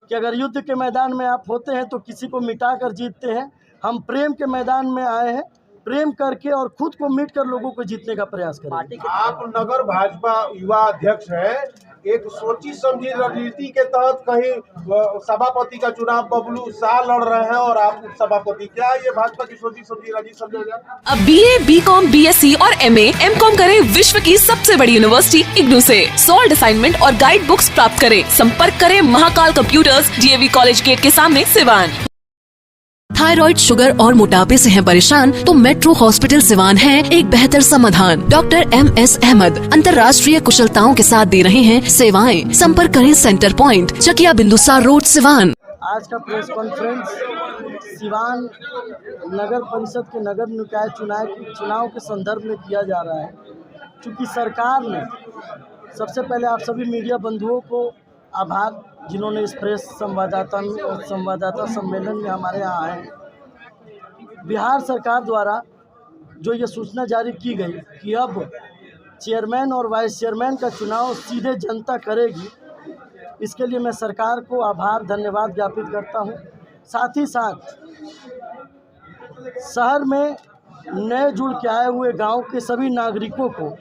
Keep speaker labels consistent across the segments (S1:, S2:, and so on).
S1: कि अगर युद्ध के मैदान में आप होते हैं तो किसी को मिटा कर जीतते हैं। हम प्रेम के मैदान में आए हैं, प्रेम करके और खुद को मिट कर लोगों को जीतने का प्रयास करें।
S2: आप नगर भाजपा युवा अध्यक्ष हैं, एक सोची समझी रणनीति के तहत कहीं सभापति का चुनाव बबलू शाह लड़ रहे हैं और आप सभापति, क्या ये भाजपा की सोची समझी रणनीति समझोगे?
S3: अब BA, BCom, BSc और MA, MCom करें विश्व की सबसे बड़ी यूनिवर्सिटी इग्नू से। सॉल्ड असाइनमेंट और गाइड बुक्स प्राप्त करें। संपर्क करें Mahakal computers, DAV college gate के सामने, सिवान। थायराइड, शुगर और मोटापे से हैं परेशान तो मेट्रो हॉस्पिटल सिवान है एक बेहतर समाधान। डॉक्टर MS अहमद अंतर्राष्ट्रीय कुशलताओं के साथ दे रहे हैं सेवाएं। संपर्क करें centre point, Chakiya Bindusar road, Siwan.
S1: आज का प्रेस कॉन्फ्रेंस सिवान नगर परिषद के नगर निकाय चुनाव के संदर्भ में किया जा रहा है। क्योंकि सरकार ने, सबसे पहले आप सभी मीडिया बंधुओं को आभार जिन्होंने इस प्रेस संवाददाता सम्मेलन में हमारे यहाँ आए। बिहार सरकार द्वारा जो ये सूचना जारी की गई कि अब चेयरमैन और वाइस चेयरमैन का चुनाव सीधे जनता करेगी, इसके लिए मैं सरकार को आभार धन्यवाद ज्ञापित करता हूँ। साथ ही साथ शहर में नए जुड़ के आए हुए गांव के सभी नागरिकों को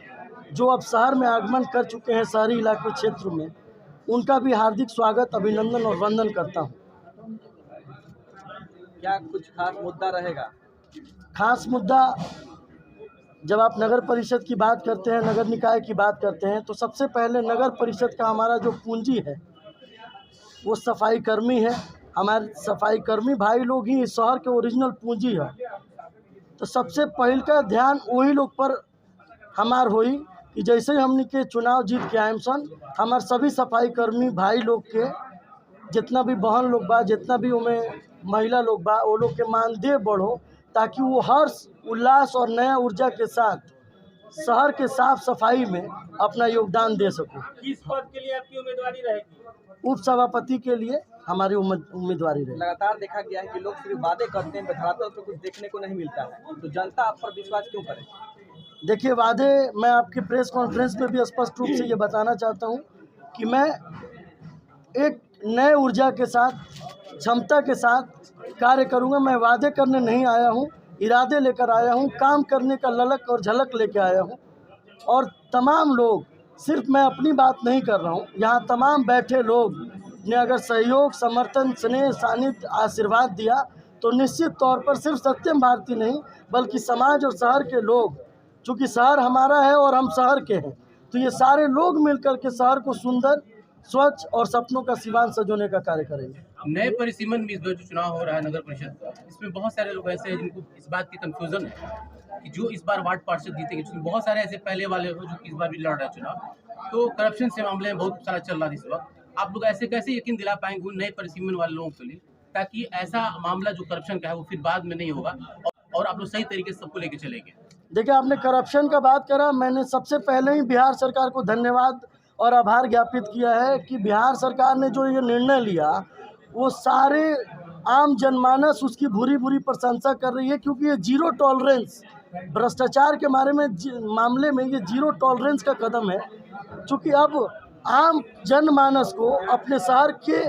S1: जो अब शहर में आगमन कर चुके हैं शहरी इलाके क्षेत्र में, उनका भी हार्दिक स्वागत, अभिनंदन और वंदन करता हूं।
S4: क्या कुछ खास मुद्दा रहेगा?
S1: खास मुद्दा, जब आप नगर परिषद की बात करते हैं, नगर निकाय की बात करते हैं, तो सबसे पहले नगर परिषद का हमारा जो पूंजी है वो सफाई कर्मी है। हमारे सफाई कर्मी भाई लोग ही इस शहर के ओरिजिनल पूंजी है। तो सबसे पहले का ध्यान वही लोग पर हमार होई कि जैसे ही हमने के चुनाव जीत के आए सन, हमारे सभी सफाई कर्मी भाई लोग के जितना भी बहन लोग बा, जितना भी उनमें महिला लोग बा, वो लोग के मानदेय बढ़ो, ताकि वो हर्ष उल्लास और नया ऊर्जा के साथ शहर के साफ सफाई में अपना योगदान दे सको।
S4: किस पद के लिए आपकी उम्मीदवारी रहेगी?
S1: उप सभापति के लिए हमारी उम्मीदवारी रहेगी।
S4: लगातार देखा गया है कि लोग सिर्फ वादे करते हैं, धरातल पर कुछ देखने को नहीं मिलता है, तो जनता आप पर विश्वास क्यों करे?
S1: देखिए, वादे, मैं आपकी प्रेस कॉन्फ्रेंस में भी स्पष्ट रूप से ये बताना चाहता हूँ कि मैं एक नए ऊर्जा के साथ, क्षमता के साथ कार्य करूँगा। मैं वादे करने नहीं आया हूँ, इरादे लेकर आया हूँ, काम करने का ललक और झलक लेकर आया हूँ। और तमाम लोग, सिर्फ मैं अपनी बात नहीं कर रहा हूँ, यहाँ तमाम बैठे लोग ने अगर सहयोग, समर्थन, स्नेह, सानिध्य, आशीर्वाद दिया तो निश्चित तौर पर सिर्फ सत्यम भारती नहीं बल्कि समाज और शहर के लोग, चूँकि शहर हमारा है और हम शहर के हैं, तो ये सारे लोग मिलकर के शहर को सुंदर, स्वच्छ और सपनों का सिवान सजोने का कार्य करेंगे।
S5: नए परिसीमन में इस बार जो चुनाव हो रहा है नगर परिषद का, इसमें बहुत सारे लोग ऐसे हैं जिनको इस बात की कंफ्यूजन है कि जो इस बार वार्ड पार्षद जीतेंगे, जिसमें बहुत सारे ऐसे पहले वाले हो जो इस बार भी लड़ रहे हैं चुनाव, तो करप्शन से मामले में बहुत सारा चल रहा है इस वक्त। आप लोग ऐसे कैसे यकीन दिला पाएंगे उन नए परिसीमन वाले लोगों के लिए, ताकि ऐसा मामला जो करप्शन का है वो फिर बाद में नहीं होगा और आप लोग सही तरीके से सबको लेके चलेंगे?
S1: देखिए, आपने करप्शन का बात करा, मैंने सबसे पहले ही बिहार सरकार को धन्यवाद और आभार ज्ञापित किया है कि बिहार सरकार ने जो ये निर्णय लिया वो सारे आम जनमानस उसकी भूरी भूरी प्रशंसा कर रही है, क्योंकि ये जीरो टॉलरेंस भ्रष्टाचार के मामले में ये जीरो टॉलरेंस का कदम है। क्योंकि अब आम जनमानस को अपने शहर के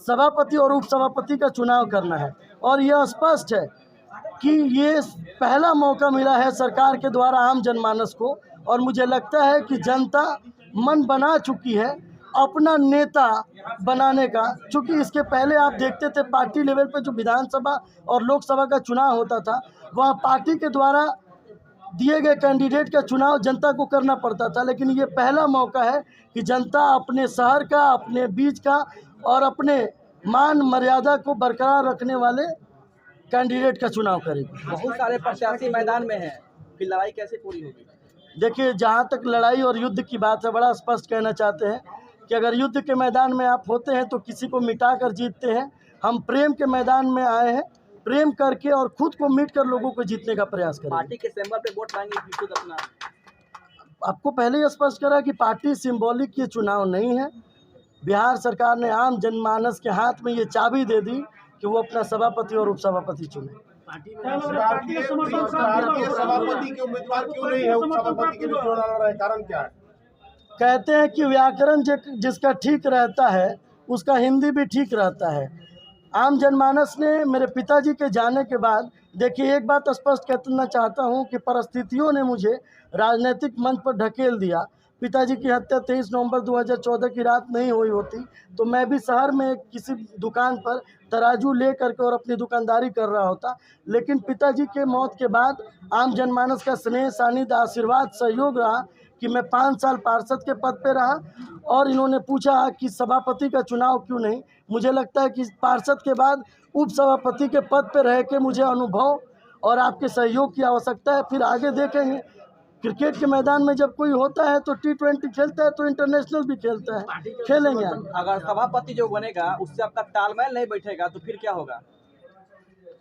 S1: सभापति और उप सभापति का चुनाव करना है, और यह स्पष्ट है कि ये पहला मौका मिला है सरकार के द्वारा आम जनमानस को, और मुझे लगता है कि जनता मन बना चुकी है अपना नेता बनाने का। चूँकि इसके पहले आप देखते थे पार्टी लेवल पे जो विधानसभा और लोकसभा का चुनाव होता था, वहाँ पार्टी के द्वारा दिए गए कैंडिडेट का चुनाव जनता को करना पड़ता था, लेकिन ये पहला मौका है कि जनता अपने शहर का, अपने बीच का और अपने मान मर्यादा को बरकरार रखने वाले कैंडिडेट का चुनाव करेगी।
S4: बहुत सारे प्रत्याशी मैदान में हैं, फिर लड़ाई कैसे पूरी होगी?
S1: देखिए, जहाँ तक लड़ाई और युद्ध की बात है, बड़ा स्पष्ट कहना चाहते हैं कि अगर युद्ध के मैदान में आप होते हैं तो किसी को मिटा कर जीतते हैं। हम प्रेम के मैदान में आए हैं, प्रेम करके और खुद को मिट कर लोगों को जीतने का प्रयास करें।
S4: पार्टी के सिंबल पे वोट मांगे कि खुद अपना?
S1: आपको पहले ही स्पष्ट करा कि पार्टी सिंबॉलिक ये चुनाव नहीं है। बिहार सरकार ने आम जनमानस के हाथ में ये चाबी दे दी कि वो अपना सभापति और उपसभापति चुने।
S2: सभापति के उम्मीदवार क्यों नहीं है, उपसभापति के लिए क्यों लड़ रहे हैं, कारण क्या है?
S1: कहते हैं कि व्याकरण जिसका ठीक रहता है उसका हिंदी भी ठीक रहता है। आम जनमानस ने मेरे पिताजी के जाने के बाद, देखिए एक बात स्पष्ट कहना चाहता हूं कि परिस्थितियों ने मुझे राजनीतिक मंच पर ढकेल दिया। पिताजी की हत्या 23 नवंबर 2014 की रात नहीं हुई होती तो मैं भी शहर में किसी दुकान पर तराजू ले करके और अपनी दुकानदारी कर रहा होता। लेकिन पिताजी के मौत के बाद आम जनमानस का स्नेह, सानिध्य, आशीर्वाद, सहयोग रहा कि मैं 5 साल पार्षद के पद पे रहा। और इन्होंने पूछा कि सभापति का चुनाव क्यों नहीं। मुझे लगता है कि पार्षद के बाद उप सभापति के पद पे रह के मुझे अनुभव और आपके सहयोग की आवश्यकता है। फिर आगे देखेंगे। क्रिकेट के मैदान में जब कोई होता है तो T20 खेलता है तो इंटरनेशनल भी खेलता है, खेलेंगे।
S4: अगर सभापति जो बनेगा उससे आपका तालमेल नहीं बैठेगा तो फिर क्या होगा?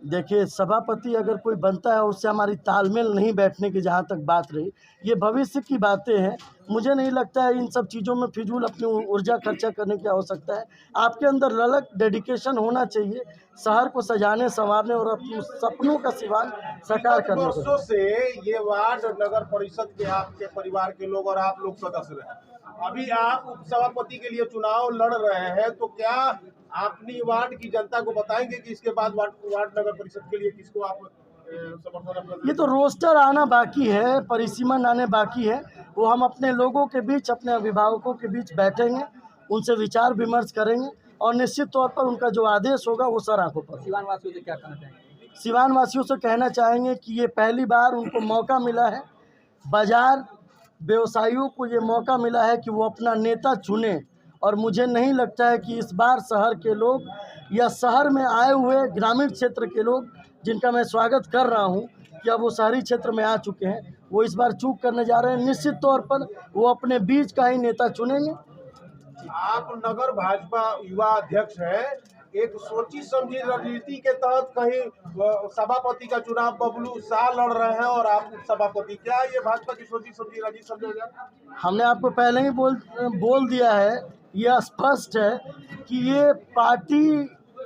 S1: देखिए, सभापति अगर कोई बनता है उससे हमारी तालमेल नहीं बैठने की जहाँ तक बात रही, ये भविष्य की बातें हैं। मुझे नहीं लगता है इन सब चीज़ों में फिजूल अपनी ऊर्जा खर्चा करने की आवश्यकता है। आपके अंदर ललक, डेडिकेशन होना चाहिए शहर को सजाने, संवारने और अपने सपनों का सिवान साकार करने को।
S2: वर्षों से ये वार्ड नगर परिषद के आपके परिवार के लोग और आप लोग सदस्य रहे, अभी आप उप सभापति के लिए चुनाव लड़ रहे हैं, तो क्या अपनी वार्ड की जनता को बताएंगे कि इसके बाद वार्ड नगर परिषद के लिए किसको आप समर्थन अपना?
S1: ये तो रोस्टर आना बाकी है, परिसीमन आने बाकी है। वो हम अपने लोगों के बीच, अपने अभिभावकों के बीच बैठेंगे, उनसे विचार विमर्श करेंगे और निश्चित तौर पर उनका जो आदेश होगा वो सर आंखों पर।
S4: सिवान वासियों से क्या कहना चाहेंगे?
S1: सिवान वासियों से कहना चाहेंगे कि ये पहली बार उनको मौका मिला है, बाजार व्यवसायियों को ये मौका मिला है कि वो अपना नेता चुने। और मुझे नहीं लगता है कि इस बार शहर के लोग या शहर में आए हुए ग्रामीण क्षेत्र के लोग, जिनका मैं स्वागत कर रहा हूं कि अब वो शहरी क्षेत्र में आ चुके हैं, वो इस बार चूक करने जा रहे हैं। निश्चित तौर पर वो अपने बीच का ही नेता चुनेंगे।
S2: आप नगर भाजपा युवा अध्यक्ष हैं, एक सोची समझी रणनीति के तहत कहीं सभापति का चुनाव बबलू शाह लड़ रहे हैं और आप सभापति, क्या ये भाजपा की सोची समझी रणनीति समझेगा?
S1: हमने आपको पहले ही बोल दिया है, यह स्पष्ट है कि ये पार्टी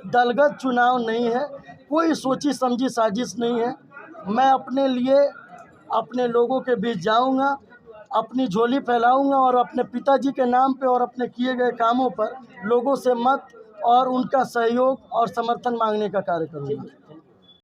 S1: दलगत चुनाव नहीं है, कोई सोची समझी साजिश नहीं है। मैं अपने लिए अपने लोगों के बीच जाऊंगा, अपनी झोली फैलाऊंगा और अपने पिताजी के नाम पे और अपने किए गए कामों पर लोगों से मत और उनका सहयोग और समर्थन मांगने का कार्य करूंगा।